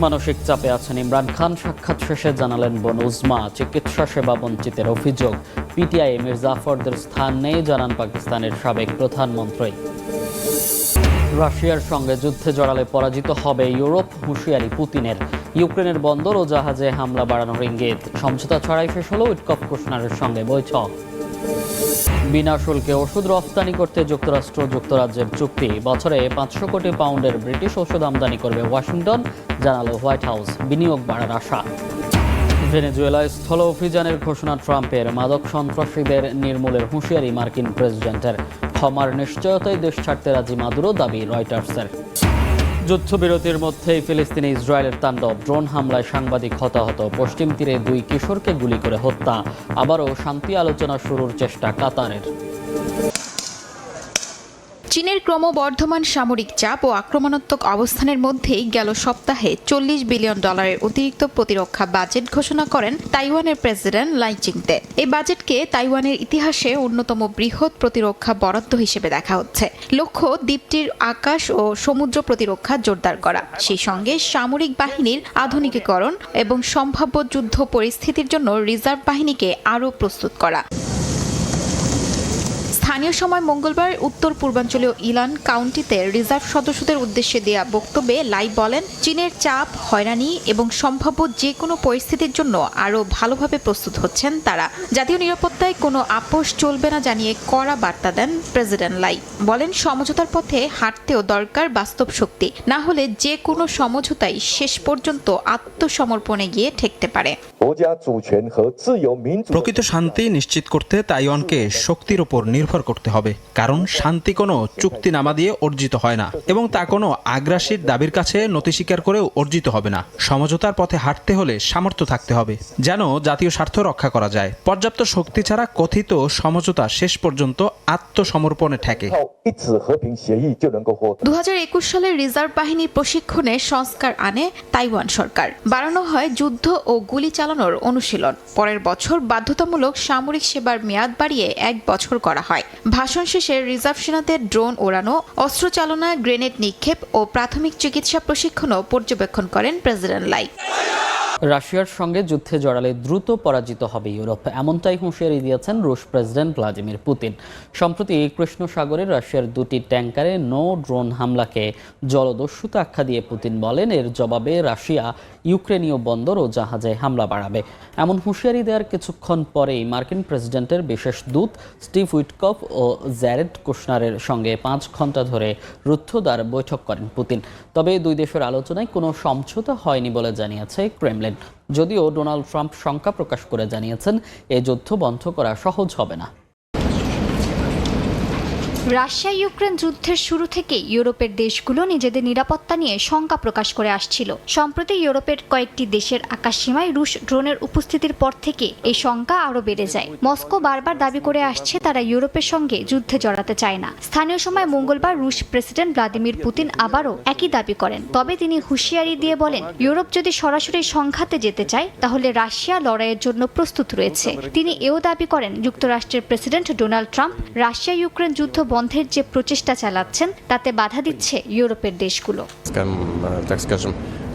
মানসিক চাপে আছেন ইমরান খান। সাক্ষাৎ শেষে জানালেন বোন উজমা চিকিৎসা সেবা বঞ্চিতের অভিযোগ। পিটিআই মির্জাফরদের স্থান নেই, জানান পাকিস্তানের সাবেক প্রধানমন্ত্রী। রাশিয়ার সঙ্গে যুদ্ধে জড়ালে পরাজিত হবে ইউরোপ, হুঁশিয়ারি পুতিনের। ইউক্রেনের বন্দর ও জাহাজে হামলা বাড়ানোর ইঙ্গিত। সমঝোতা ছাড়াই শেষ হলো উইটকফ কুশনারের সঙ্গে বৈঠক। বিনা শুল্কে ওষুধ রফতানি করতে যুক্তরাষ্ট্র যুক্তরাজ্যের চুক্তি। বছরে 500 কোটি পাউন্ডের ব্রিটিশ ওষুধ আমদানি করবে ওয়াশিংটন, জানালো হোয়াইট হাউস। বিনিয়োগ বাড়ার আশা। ভেনেজুয়েলায় স্থল অভিযানের ঘোষণা ট্রাম্পের। মাদক সন্ত্রাসীদের নির্মূলের হুঁশিয়ারি মার্কিন প্রেসিডেন্টের। ক্ষমার নিশ্চয়তায় দেশ ছাড়তে রাজি মাদুরো, দাবি রয়টার্সের। যুদ্ধবিরতির মধ্যেই ফিলিস্তিনে ইসরায়েলের তাণ্ডব। ড্রোন হামলায় সাংবাদিক হতাহত। পশ্চিম তীরে 2 কিশোরকে গুলি করে হত্যা। আবারও শান্তি আলোচনা শুরুর চেষ্টা কাতারের। চীনের ক্রমবর্ধমান সামরিক চাপ ও আক্রমণাত্মক অবস্থানের মধ্যেই গেল সপ্তাহে $40 বিলিয়ন অতিরিক্ত প্রতিরক্ষা বাজেট ঘোষণা করেন তাইওয়ানের প্রেসিডেন্ট লাই চিং-তে। এই বাজেটকে তাইওয়ানের ইতিহাসে অন্যতম বৃহৎ প্রতিরক্ষা বরাদ্দ হিসেবে দেখা হচ্ছে। লক্ষ্য দ্বীপটির আকাশ ও সমুদ্র প্রতিরক্ষা জোরদার করা, সেই সঙ্গে সামরিক বাহিনীর আধুনিকীকরণ এবং সম্ভাব্য যুদ্ধ পরিস্থিতির জন্য রিজার্ভ বাহিনীকে আরও প্রস্তুত করা। স্থানীয় সময় মঙ্গলবার উত্তর পূর্বাঞ্চলীয় ইলান কাউন্টিতে রিজার্ভ সদস্যদের উদ্দেশ্যে দেয়া বক্তব্যে লাই বলেন, চীনের চাপ, হয়রানি এবং সম্ভাব্য যে কোনো পরিস্থিতির জন্য আরও ভালোভাবে প্রস্তুত হচ্ছেন তারা। জাতীয় নিরাপত্তায় কোনো আপোষ চলবে না জানিয়ে কড়া বার্তা দেন প্রেসিডেন্ট লাই। বলেন, সমঝোতার পথে হাঁটতেও দরকার বাস্তব শক্তি, না হলে যে কোনো সমঝোতাই শেষ পর্যন্ত আত্মসমর্পণে গিয়ে ঠেকতে পারে। প্রকৃত শান্তি নিশ্চিত করতে তাইওয়ানকে শক্তির উপর নির্ভর করতে হবে, কারণ শান্তি কোনো চুক্তিনামা দিয়ে অর্জিত হয় না এবং তা কোনো আগ্রাসীর দাবির কাছে নতি স্বীকার করেও অর্জিত হবে না। সমঝোতার পথে হাঁটতে হলে সামর্থ্য থাকতে হবে যেন জাতীয় স্বার্থ রক্ষা করা যায়। পর্যাপ্ত শক্তি ছাড়া কথিত সমঝোতা শেষ পর্যন্ত আত্মসমর্পণে ঠেকে। 2021 সালে রিজার্ভ বাহিনীর প্রশিক্ষণে সংস্কার আনে তাইওয়ান সরকার। বাড়ানো হয় যুদ্ধ ও গুলি চালানোর অনুশীলন। পরের বছর বাধ্যতামূলক সামরিক সেবার মেয়াদ বাড়িয়ে 1 বছর করা হয়। ভাষণ শেষে রিজার্ভ সেনাদের ড্রোন ওড়ানো, অস্ত্র চালনা, গ্রেনেড নিক্ষেপ ও প্রাথমিক চিকিৎসা প্রশিক্ষণও পর্যবেক্ষণ করেন প্রেসিডেন্ট লাই। রাশিয়ার সঙ্গে যুদ্ধে জড়ালে দ্রুত পরাজিত হবে ইউরোপ, এমনটাই হুঁশিয়ারি দিয়েছেন রুশ প্রেসিডেন্ট ভ্লাদিমির পুতিন। সম্প্রতি কৃষ্ণ সাগরে রাশিয়ার 2টি ট্যাঙ্কারে নো ড্রোন হামলাকে জলদস্যুতা আখ্যা দিয়ে পুতিন বলেন, এর জবাবে রাশিয়া ইউক্রেনীয় বন্দর ও জাহাজে হামলা বাড়াবে। এমন হুঁশিয়ারি দেওয়ার কিছুক্ষণ পরেই মার্কিন প্রেসিডেন্টের বিশেষ দূত স্টিভ উইটকফ ও জ্যারেড কুশনারের সঙ্গে 5 ঘন্টা ধরে রুদ্ধদ্বার বৈঠক করেন পুতিন। তবে 2 দেশের আলোচনায় কোনো সমঝোতা হয়নি বলে জানিয়েছে ক্রেমলিন। যদিও ডোনাল্ড ট্রাম্প শঙ্কা প্রকাশ করে জানিয়েছেন, এই যুদ্ধ বন্ধ করা সহজ হবে না। রাশিয়া ইউক্রেন যুদ্ধের শুরু থেকে ইউরোপের দেশগুলো নিজেদের নিরাপত্তা নিয়ে শঙ্কা প্রকাশ করে আসছিল। সম্প্রতি ইউরোপের কয়েকটি দেশের আকাশসীমায় রুশ ড্রোনের উপস্থিতির পর থেকে এই শঙ্কা আরও বেড়ে যায়। মস্কো বারবার দাবি করে আসছে তারা ইউরোপের সঙ্গে যুদ্ধে জড়াতে চায় না। স্থানীয় সময় মঙ্গলবার রুশ প্রেসিডেন্ট ভ্লাদিমির পুতিন আবারও একই দাবি করেন। তবে তিনি হুঁশিয়ারি দিয়ে বলেন, ইউরোপ যদি সরাসরি সংঘাতে যেতে চায় তাহলে রাশিয়া লড়াইয়ের জন্য প্রস্তুত রয়েছে। তিনি এও দাবি করেন, যুক্তরাষ্ট্রের president Donald Trump Russia Ukraine যুদ্ধ বন্ধের যে প্রচেষ্টা চালাচ্ছেন তাতে বাধা দিচ্ছে ইউরোপের দেশগুলো।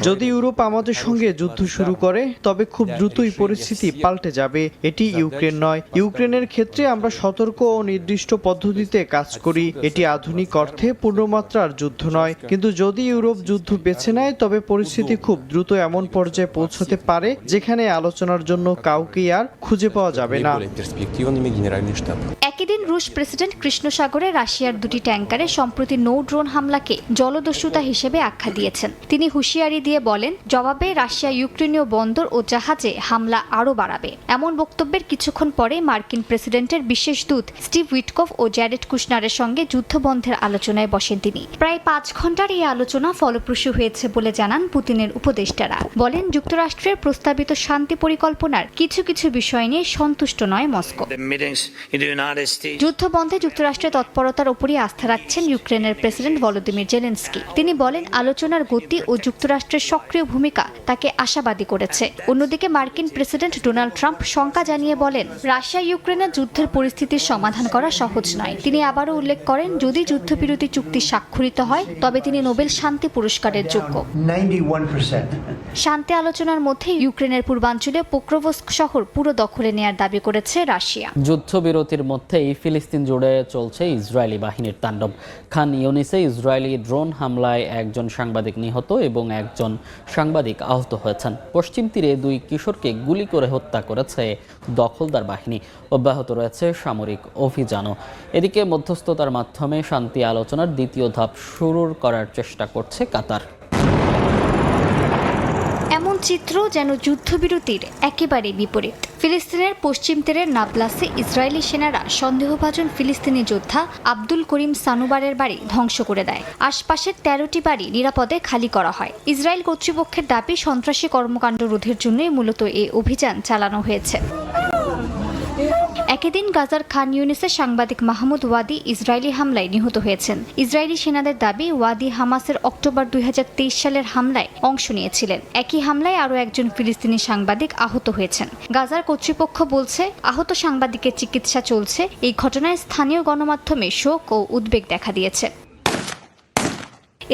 যদি ইউরোপ আমাদের সঙ্গে যুদ্ধ শুরু করে তবে খুব দ্রুতই পরিস্থিতি পাল্টে যাবে। এটি ইউক্রেন নয়। ইউক্রেনের ক্ষেত্রে আমরা সতর্ক ও নির্দিষ্ট পদ্ধতিতে কাজ করি। এটি আধুনিক অর্থে পূর্ণমাত্রার যুদ্ধ নয়। কিন্তু যদি ইউরোপ যুদ্ধ বেছে নেয় তবে পরিস্থিতি খুব দ্রুত এমন পর্যায়ে পৌঁছতে পারে যেখানে আলোচনার জন্য কাউকেই আর খুঁজে পাওয়া যাবে না। একই দিন রুশ প্রেসিডেন্ট কৃষ্ণ সাগরে রাশিয়ার 2টি ট্যাঙ্কারে সম্প্রতি নৌ ড্রোন হামলাকে জলদস্যুতা হিসেবে আখ্যা দিয়েছেন। তিনি হুঁশিয়ারি দিয়ে বলেন, জবাবে রাশিয়া ইউক্রেনীয় বন্দর ও জাহাজে হামলা আরও বাড়াবে। এমন বক্তব্যের কিছুক্ষণ পরে মার্কিন প্রেসিডেন্টের বিশেষ দূত স্টিভ উইটকফ ও জ্যারেড কুশনারের সঙ্গে যুদ্ধবন্ধের আলোচনায় বসেন তিনি। প্রায় 5 ঘন্টার এই আলোচনা ফলপ্রসূ হয়েছে বলে জানান পুতিনের উপদেষ্টারা। বলেন, যুক্তরাষ্ট্রের প্রস্তাবিত শান্তি পরিকল্পনার কিছু কিছু বিষয় নিয়ে সন্তুষ্ট নয় মস্কো। যুদ্ধবন্ধে যুক্তরাষ্ট্রের তৎপরতার উপরই আস্থা রাখছেন ইউক্রেনের প্রেসিডেন্ট ভলোদিমির জেলেনস্কি। তিনি বলেন, আলোচনার গতি ও যুক্তরাষ্ট্রের ইউক্রেনের সক্রিয় ভূমিকা তাকে আশাবাদী করেছে। অন্যদিকে মার্কিন প্রেসিডেন্ট ডোনাল্ড ট্রাম্প শঙ্কা জানিয়ে বলেন, রাশিয়া ইউক্রেনের যুদ্ধের পরিস্থিতির সমাধান করা সহজ নয়। তিনি আবারও উল্লেখ করেন, যদি যুদ্ধবিরতি চুক্তি স্বাক্ষরিত হয় তবে তিনি নোবেল শান্তি পুরস্কারের যোগ্য। 91%. শান্তি আলোচনার মধ্যে ইউক্রেনের পূর্বাঞ্চলে পোক্রোভস্ক শহর পুরো দখলে নেয়ার দাবি করেছে রাশিয়া। যুদ্ধবিরতির মধ্যেই ফিলিস্তিন জুড়ে চলছে ইসরায়েলি বাহিনীর তাণ্ডব। খান ইউনিসে ইসরায়েলি ড্রোন হামলায় একজন সাংবাদিক নিহত এবং একজন সাংবাদিক আহত হয়েছেন। পশ্চিম তীরে 2 কিশোরকে গুলি করে হত্যা করেছে দখলদার বাহিনী। অব্যাহত রয়েছে সামরিক অভিযানও। এদিকে মধ্যস্থতার মাধ্যমে শান্তি আলোচনার দ্বিতীয় ধাপ শুরু করার চেষ্টা করছে কাতার। এমন চিত্র যেন যুদ্ধবিরতির একেবারে বিপরীত। ফিলিস্তিনের পশ্চিম তীরের নাবলাসে ইসরায়েলি সেনারা সন্দেহভাজন ফিলিস্তিনি যোদ্ধা আব্দুল করিম সানুবারের বাড়ি ধ্বংস করে দেয়। আশপাশের 13টি বাড়ি নিরাপদে খালি করা হয়। ইসরায়েল কর্তৃপক্ষের দাবি, সন্ত্রাসী কর্মকাণ্ড রোধের জন্যই মূলত এই অভিযান চালানো হয়েছে। একই দিন গাজার খান ইউনিসে সাংবাদিক মাহমুদ ওয়াদি ইসরায়েলি হামলায় নিহত হয়েছেন। ইসরায়েলি সেনাদের দাবি, ওয়াদি হামাসের অক্টোবর 2023 সালের হামলায় অংশ নিয়েছিলেন। একই হামলায় আরও একজন ফিলিস্তিনি সাংবাদিক আহত হয়েছেন। গাজার কর্তৃপক্ষ বলছে, আহত সাংবাদিকের চিকিৎসা চলছে। এই ঘটনায় স্থানীয় গণমাধ্যমে শোক ও উদ্বেগ দেখা দিয়েছে।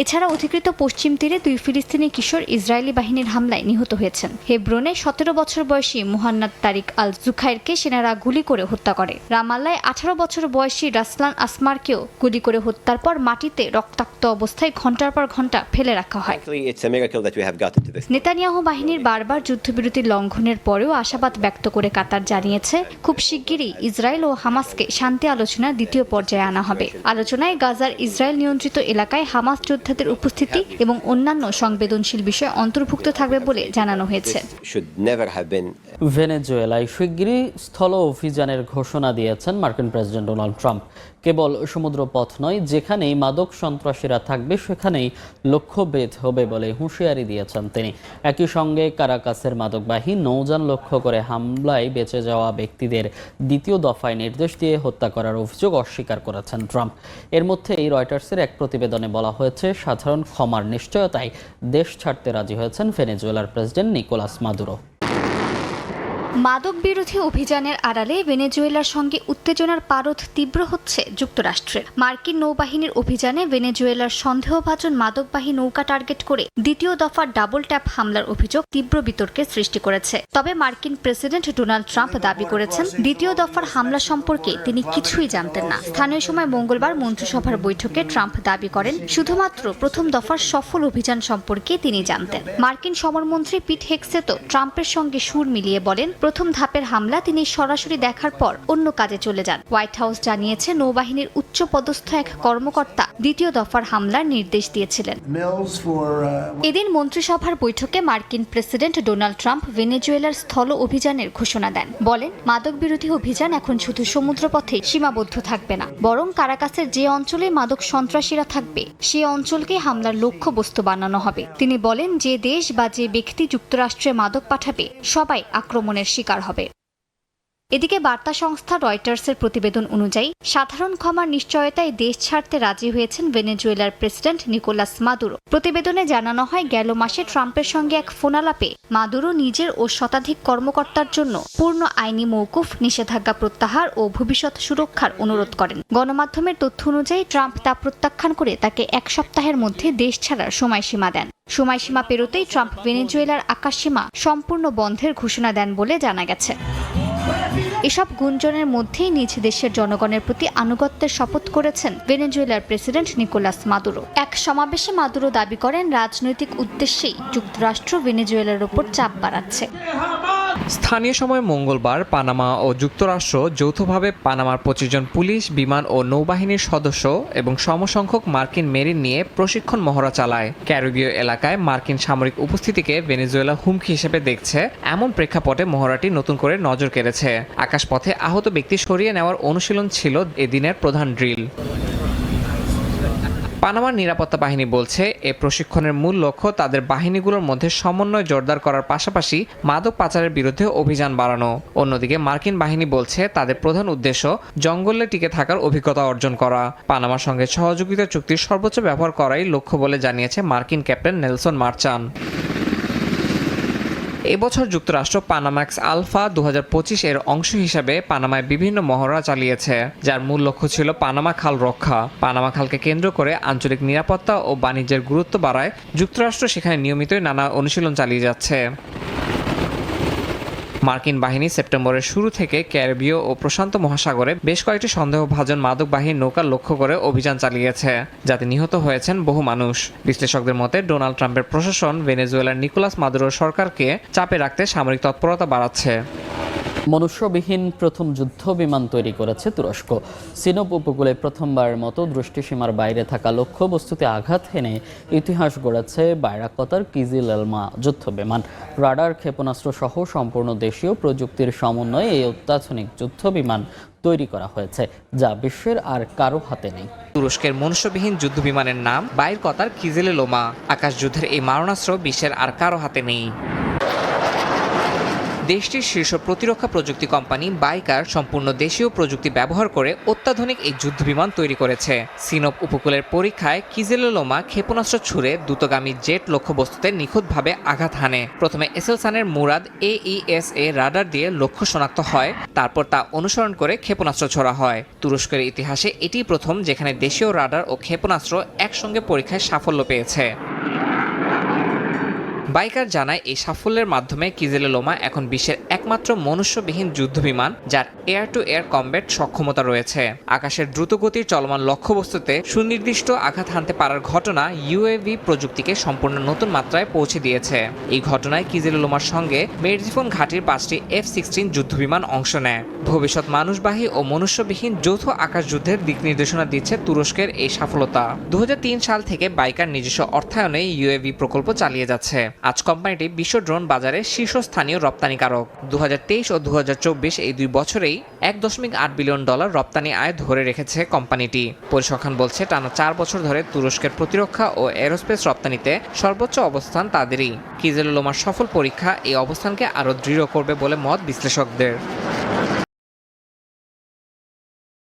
এছাড়া অধিকৃত পশ্চিম তীরে 2 ফিলিস্তিনি কিশোর ইসরায়েলি বাহিনীর হামলায় নিহত হয়েছেন। হেব্রনে 17 বছর বয়সী মুহান্নাদ তারিক আল জুখাইরকে সেনারা গুলি করে হত্যা করে। রামাল্লায় 18 বছর বয়সী রাসলান আসমারকেও গুলি করে হত্যার পর মাটিতে রক্তাক্ত অবস্থায় ঘণ্টার পর ঘণ্টা ফেলে রাখা হয়। নেতানিয়াহু বাহিনীর বারবার যুদ্ধবিরতির লঙ্ঘনের পরেও আশাবাদ ব্যক্ত করে কাতার জানিয়েছে, খুব শিগগিরই ইসরায়েল ও হামাসকে শান্তি আলোচনার দ্বিতীয় পর্যায়ে আনা হবে। আলোচনায় গাজার ইসরায়েল নিয়ন্ত্রিত এলাকায় হামাস যোদ্ধাদের উপস্থিতি এবং অন্যান্য সংবেদনশীল বিষয় অন্তর্ভুক্ত থাকবে বলে জানানো হয়েছে। ভেনেজুয়েলায় শিগগিরই স্থল অভিযানের ঘোষণা দিয়েছেন মার্কিন প্রেসিডেন্ট ডোনাল্ড ট্রাম্প। কেবল সমুদ্রপথ নয়, যেখানেই মাদক সন্ত্রাসীরা থাকবে সেখানেই লক্ষ্যভেদ হবে বলে হুঁশিয়ারি দিয়েছেন তিনি। একই সঙ্গে কারাকাসের মাদকবাহী নৌযান লক্ষ্য করে হামলায় বেঁচে যাওয়া ব্যক্তিদের দ্বিতীয় দফায় নির্দেশ দিয়ে হত্যা করার অভিযোগ অস্বীকার করেছেন ট্রাম্প। এর মধ্যেই রয়টার্সের এক প্রতিবেদনে বলা হয়েছে, সাধারণ ক্ষমার নিশ্চয়তায় দেশ ছাড়তে রাজি হয়েছেন ভেনেজুয়েলার প্রেসিডেন্ট নিকোলাস মাদুরো। মাদক বিরোধী অভিযানের আড়ালে ভেনেজুয়েলার সঙ্গে উত্তেজনার পারদ তীব্র হচ্ছে যুক্তরাষ্ট্রের। মার্কিন নৌবাহিনীর অভিযানে ভেনেজুয়েলার সন্দেহভাজন মাদকবাহী নৌকা টার্গেট করে দ্বিতীয় দফা ডাবল ট্যাপ হামলার অভিযোগ তীব্র বিতর্কের সৃষ্টি করেছে। তবে মার্কিন প্রেসিডেন্ট ডোনাল্ড ট্রাম্প দাবি করেছেন, দ্বিতীয় দফার হামলা সম্পর্কে তিনি কিছুই জানতেন না। স্থানীয় সময় মঙ্গলবার মন্ত্রিসভার বৈঠকে ট্রাম্প দাবি করেন, শুধুমাত্র প্রথম দফার সফল অভিযান সম্পর্কে তিনি জানতেন। মার্কিন সমরমন্ত্রী পিট হেগসেতো ট্রাম্পের সঙ্গে সুর মিলিয়ে বলেন, প্রথম ধাপের হামলা তিনি সরাসরি দেখার পর অন্য কাজে চলে যান। হোয়াইট হাউস জানিয়েছে, নৌবাহিনীর উচ্চ পদস্থ এক কর্মকর্তা দ্বিতীয় দফার হামলার নির্দেশ দিয়েছিলেন। এদিন মন্ত্রিসভার বৈঠকে মার্কিন প্রেসিডেন্ট ডোনাল্ড ট্রাম্প ভেনেজুয়েলার স্থল অভিযানের ঘোষণা দেন। বলেন, মাদক বিরোধী অভিযান এখন শুধু সমুদ্রপথে সীমাবদ্ধ থাকবে না, বরং কারাকাসের যে অঞ্চলে মাদক সন্ত্রাসীরা থাকবে সে অঞ্চলকে হামলার লক্ষ্যবস্তু বানানো হবে। তিনি বলেন, যে দেশ বা যে ব্যক্তি যুক্তরাষ্ট্রে মাদক পাঠাবে সবাই আক্রমণের শিকার হবে। এদিকে বার্তা সংস্থা রয়টার্সের প্রতিবেদন অনুযায়ী সাধারণ ক্ষমার নিশ্চয়তায় দেশ ছাড়তে রাজি হয়েছেন ভেনেজুয়েলার প্রেসিডেন্ট নিকোলাস মাদুরো। প্রতিবেদনে জানানো হয়, গেল মাসে ট্রাম্পের সঙ্গে এক ফোনালাপে মাদুরো নিজের ও শতাধিক কর্মকর্তার জন্য পূর্ণ আইনি মওকুফ, নিষেধাজ্ঞা প্রত্যাহার ও ভবিষ্যৎ সুরক্ষার অনুরোধ করেন। গণমাধ্যমের তথ্য অনুযায়ী ট্রাম্প তা প্রত্যাখ্যান করে তাকে 1 সপ্তাহের মধ্যে দেশ ছাড়ার সময়সীমা দেন। সময়সীমা পেরোতেই ট্রাম্প ভেনেজুয়েলার আকাশসীমা সম্পূর্ণ বন্ধের ঘোষণা দেন বলে জানা গেছে। এসব গুঞ্জনের মধ্যেই নিজ দেশের জনগণের প্রতি আনুগত্যের শপথ করেছেন ভেনেজুয়েলার প্রেসিডেন্ট নিকোলাস মাদুরো। এক সমাবেশে মাদুরো দাবি করেন, রাজনৈতিক উদ্দেশ্যেই যুক্তরাষ্ট্র ভেনেজুয়েলার উপর চাপ বাড়াচ্ছে। স্থানীয় সময় মঙ্গলবার পানামা ও যুক্তরাষ্ট্র যৌথভাবে পানামার 25 জন পুলিশ, বিমান ও নৌবাহিনীর সদস্য এবং সমসংখ্যক মার্কিন মেরিন নিয়ে প্রশিক্ষণ মহড়া চালায়। ক্যারিবীয় এলাকায় মার্কিন সামরিক উপস্থিতিকে ভেনেজুয়েলা হুমকি হিসেবে দেখছে, এমন প্রেক্ষাপটে মহড়াটি নতুন করে নজর কেড়েছে। আকাশপথে আহত ব্যক্তি সরিয়ে নেওয়ার অনুশীলন ছিল এদিনের প্রধান ড্রিল। পানামার নিরাপত্তা বাহিনী বলছে, এ প্রশিক্ষণের মূল লক্ষ্য তাদের বাহিনীগুলোর মধ্যে সমন্বয় জোরদার করার পাশাপাশি মাদক পাচারের বিরুদ্ধে অভিযান বাড়ানো। অন্যদিকে মার্কিন বাহিনী বলছে, তাদের প্রধান উদ্দেশ্য জঙ্গলে টিকে থাকার অভিজ্ঞতা অর্জন করা। পানামার সঙ্গে সহযোগিতা চুক্তির সর্বোচ্চ ব্যবহার করাই লক্ষ্য বলে জানিয়েছে মার্কিন ক্যাপ্টেন নেলসন মার্চান। এবছর যুক্তরাষ্ট্র পানামাক্স আলফা 2025 এর অংশ হিসাবে পানামায় বিভিন্ন মহড়া চালিয়েছে, যার মূল লক্ষ্য ছিল পানামা খাল রক্ষা। পানামা খালকে কেন্দ্র করে আঞ্চলিক নিরাপত্তা ও বাণিজ্যের গুরুত্ব বাড়ায় যুক্তরাষ্ট্র সেখানে নিয়মিতই নানা অনুশীলন চালিয়ে যাচ্ছে। মার্কিন বাহিনী সেপ্টেম্বরের শুরু থেকে ক্যারিবীয় ও প্রশান্ত মহাসাগরে বেশ কয়েকটি সন্দেহভাজন মাদকবাহী নৌকা লক্ষ্য করে অভিযান চালিয়েছে, যাতে নিহত হয়েছেন বহু মানুষ। বিশ্লেষকদের মতে ডোনাল্ড ট্রাম্পের প্রশাসন ভেনেজুয়েলার নিকোলাস মাদুরোর সরকারকে চাপে রাখতে সামরিক তৎপরতা বাড়াচ্ছে। মনুষ্যবিহীন প্রথম যুদ্ধ বিমান তৈরি করেছে তুরস্ক। সিনোপ উপকূলে প্রথমবারের মতো দৃষ্টিসীমার বাইরে থাকা লক্ষ্যবস্তুতে আঘাত হেনে ইতিহাস গড়েছে বাইরাকতার কিজিল এলমা যুদ্ধ বিমান। রাডার, ক্ষেপণাস্ত্র সহ সম্পূর্ণ দেশীয় প্রযুক্তির সমন্বয়ে এই অত্যাধুনিক যুদ্ধ বিমান তৈরি করা হয়েছে, যা বিশ্বের আর কারো হাতে নেই। তুরস্কের মনুষ্যবিহীন যুদ্ধ বিমানের নাম বাইরকতার কিজিল এলমা। আকাশ যুদ্ধের এই মারণাস্ত্র বিশ্বের আর কারো হাতে নেই। দেশটির শীর্ষ প্রতিরক্ষা প্রযুক্তি কোম্পানি বাইকার সম্পূর্ণ দেশীয় প্রযুক্তি ব্যবহার করে অত্যাধুনিক এই যুদ্ধবিমান তৈরি করেছে। সিনোপ উপকূলের পরীক্ষায় কিজেললোমা ক্ষেপণাস্ত্র ছুড়ে দ্রুতগামী জেট লক্ষ্যবস্তুতে নিখুঁতভাবে আঘাত হানে। প্রথমে এসেলসানের মুরাদ AESA রাডার দিয়ে লক্ষ্য শনাক্ত হয়, তারপর তা অনুসরণ করে ক্ষেপণাস্ত্র ছোড়া হয়। তুরস্কের ইতিহাসে এটি প্রথম যেখানে দেশীয় রাডার ও ক্ষেপণাস্ত্র একসঙ্গে পরীক্ষায় সাফল্য পেয়েছে। বাইকার জানায় এই সাফল্যের মাধ্যমে কিজেললোমা এখন বিশ্বের একমাত্র মনুষ্যবিহীন যুদ্ধবিমান যার এয়ার টু এয়ার কমব্যাট সক্ষমতা রয়েছে। আকাশের দ্রুতগতির চলমান লক্ষ্যবস্তুতে সুনির্দিষ্ট আঘাত হানতে পারার ঘটনা UAV প্রযুক্তিকে সম্পূর্ণ নতুন মাত্রায় পৌঁছে দিয়েছে। এই ঘটনায় কিজেললোমার সঙ্গে মেরজিফোন ঘাঁটির 5টি F-16 যুদ্ধবিমান অংশ নেয়। ভবিষ্যৎ মানুষবাহী ও মনুষ্যবিহীন যৌথ আকাশ যুদ্ধের দিক নির্দেশনা দিচ্ছে তুরস্কের এই সফলতা। 2003 সাল থেকে বাইকার নিজস্ব অর্থায়নে UAV প্রকল্প চালিয়ে যাচ্ছে। আজ কোম্পানিটি বিশ্ব ড্রোন বাজারে শীর্ষস্থানীয় রপ্তানিকারক। 2023 ও 2024 এই 2 বছরেই $1.8 বিলিয়ন রপ্তানি আয় ধরে রেখেছে কোম্পানিটি। পরিসংখ্যান বলছে টানা 4 বছর ধরে তুরস্কের প্রতিরক্ষা ও এরোস্পেস রপ্তানিতে সর্বোচ্চ অবস্থান তাদেরই। কিজেললোমার সফল পরীক্ষা এই অবস্থানকে আরও দৃঢ় করবে বলে মত বিশ্লেষকদের।